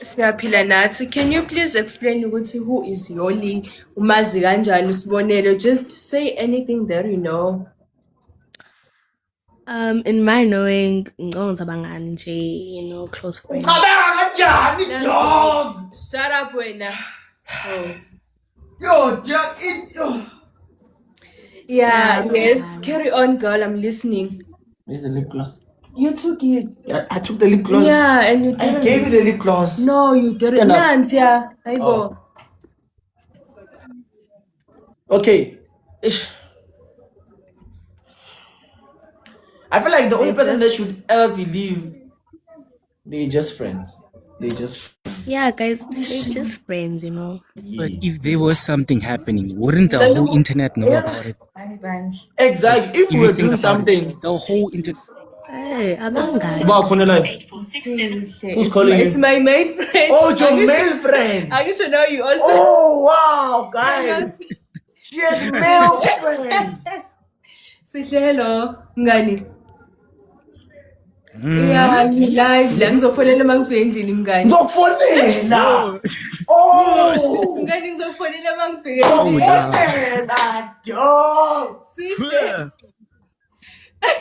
Siyaphila nathi. Can you please explain ukuthi who is Yoli? Umazi kanjani Sibonelo? Just say anything that you know. In my knowing, ngicabanga abangani nje, you know, close friends. Shut up wena. Oh. Yo, yo. Yeah, yes. Carry on, girl. I'm listening. Where's the lip gloss? You took it. Yeah, I took the lip gloss. Yeah, and you I didn't. gave you the lip gloss. No, you didn't. Stand up. Nansi, yeah. Hayibo. Okay. Ish. I feel like the only person that should ever believe they're just friends. They're just friends. Yeah, guys, they're just friends, you know. But if there was something happening, wouldn't the whole internet know about it? Exactly. If we you were think doing about something. it, the whole internet. Hey, abangani. Wow, phone line. Who's calling you? It's my main friend. Oh, it's your male friend. I should know you also. Oh, wow, guys. She has male friends. Sihle hello, Mngani. Yeah, live la ngizofonela mangifike endlini Mngani. Ngizokufonela. Oh, Mngani ngizofonela mangifike endlini. ngizokufonela, dog. Sihle.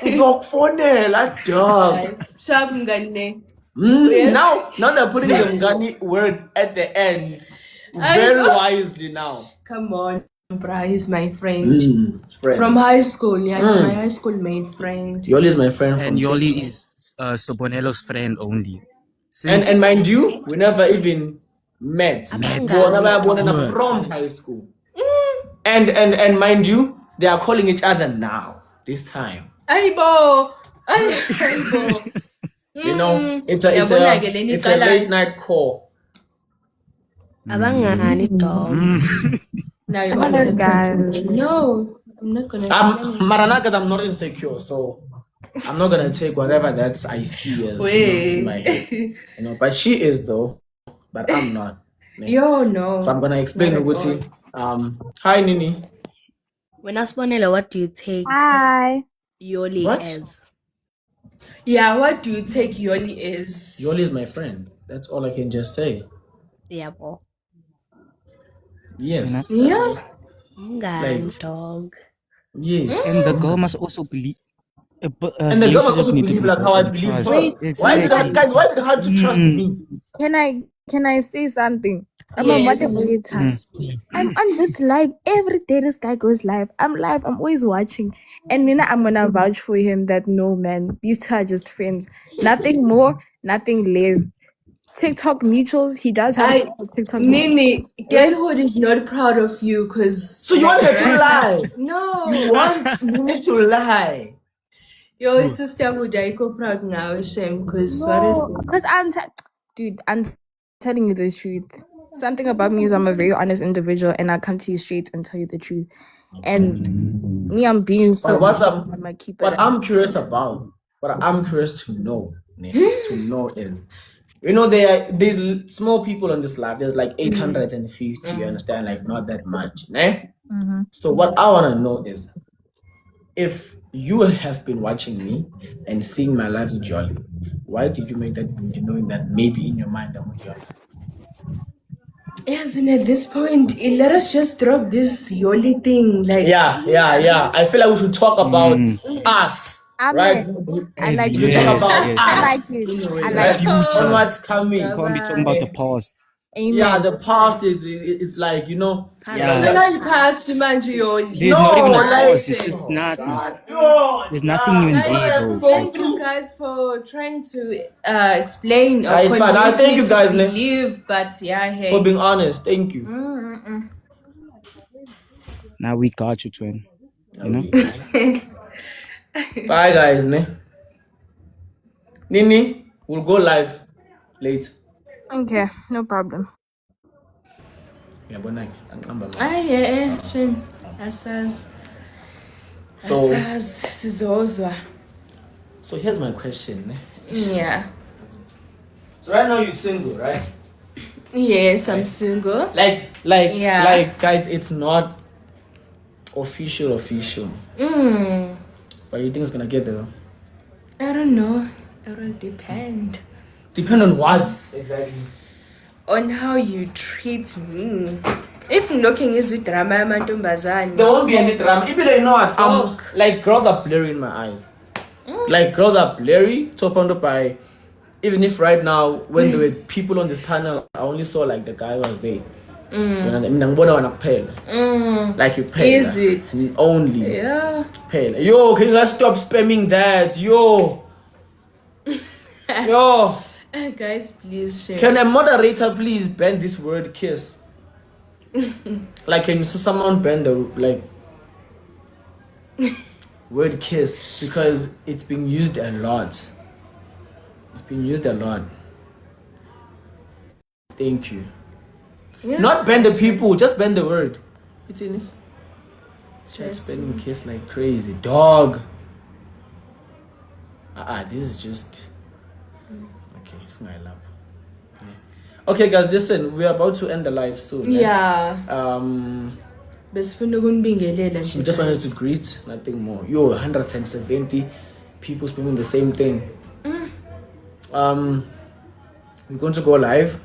Ngizokufonela, dog. Sharp Mngani ne. Yes. Now they're putting the Mngani word at the end very wisely now. Come on, bruh, he's my friend. Friend. From high school, yeah, it's my high school mate friend. Yoli is my friend from And Yoli TikTok. is Sobonelo's friend only. And mind you, we never even met. We never born from high school. And mind you, they are calling each other now. This time. Aibo. You know, it's a late night call. Abangani, dog. Now you're also guys. No, I'm not gonna. Maranakas, I'm not insecure, so I'm not gonna take whatever that I see as in my head. You know, but she is though, but I'm not. Yo, no. So I'm gonna explain to Gucci. Hi Nini. When I Sibonelo, what do you take Yoli What? as? Yeah, what do you take Yoli as? Yoli is my friend. That's all I can just say. Yeah, boy. Yes. Yeah. Ngani, dog. Yes. And the girl must also believe. And the girl must also believe like how I believe her. Why is it hard to trust me? Can I say something? Yes. I'm on this live every day. This guy goes live. I'm live. I'm always watching. And Nina, I'm gonna vouch for him that no man, these two are just friends. Nothing more, nothing less. TikTok mutuals. He does have TikTok. Nini, girlhood is not proud of you because. So you want her to lie? No. You want me to lie? Your sister would go proud now, shame, because what is it? Because I'm telling you the truth. Something about me is I'm a very honest individual, and I come to you straight and tell you the truth. And me, I'm being so. I'm curious about, what I'm curious to know, to know is, you know, these small people on this live. There's like 850. You understand? Like not that much, ne? So what I want to know is, if you have been watching me and seeing my life with Yoli, why did you make that knowing that maybe in your mind I'm with Yoli? Yes, and at this point, let us just drop this Yoli thing. Like, yeah. I feel like we should talk about us, right? I like you it. talk about Yes, us. I like it. I like Future. On what's coming. You can't be talking about the past. Amen. Yeah, the past is like, you know. Yeah. so now you passed Jumanji Yoli. There's not even a past. It's just nothing. There's nothing even there, bro. Thank you guys for trying to explain or It's fine. I thank you guys, man. believe, but yeah, hey. For being honest, thank you. Now we got you, twin. You know? Bye, guys, ne? Nini, we'll go live late. Okay, no problem. Yeah, but like, Shame. Asaz. So Sizozwa. So here's my question, ne? Yeah. So right now you're single, right? Yes, I'm single. Like, guys, it's not official. But you think it's gonna get there? I don't know. It will depend. Depend on what exactly. On how you treat me. If looking is with drama There yamantombazane. won't be any drama. Even though you know what, Fuck. like girls are blurry in my eyes. Like girls are blurry. Top on by. Even if right now, when there were people on this panel, I only saw like the guy was there. Like you pay. Is it? And only Yeah. pay. Yo, can you guys stop spamming that? Yo. Yo. Guys, please share. Can a moderator please ban this word kiss? Like, can someone ban the like word kiss, because it's been used a lot. It's been used a lot. Thank you. Yeah. Not ban the people, just ban the word. It's in it. Try Just- spelling kiss like crazy, dog. This is just okay. It's my love. Yeah. Okay, guys, listen. We're about to end the live soon. Yeah. We Besifuna ukunibingelela nje. just wanted to greet, nothing more. Yo, 170 people speaking the same thing. We're going to go live.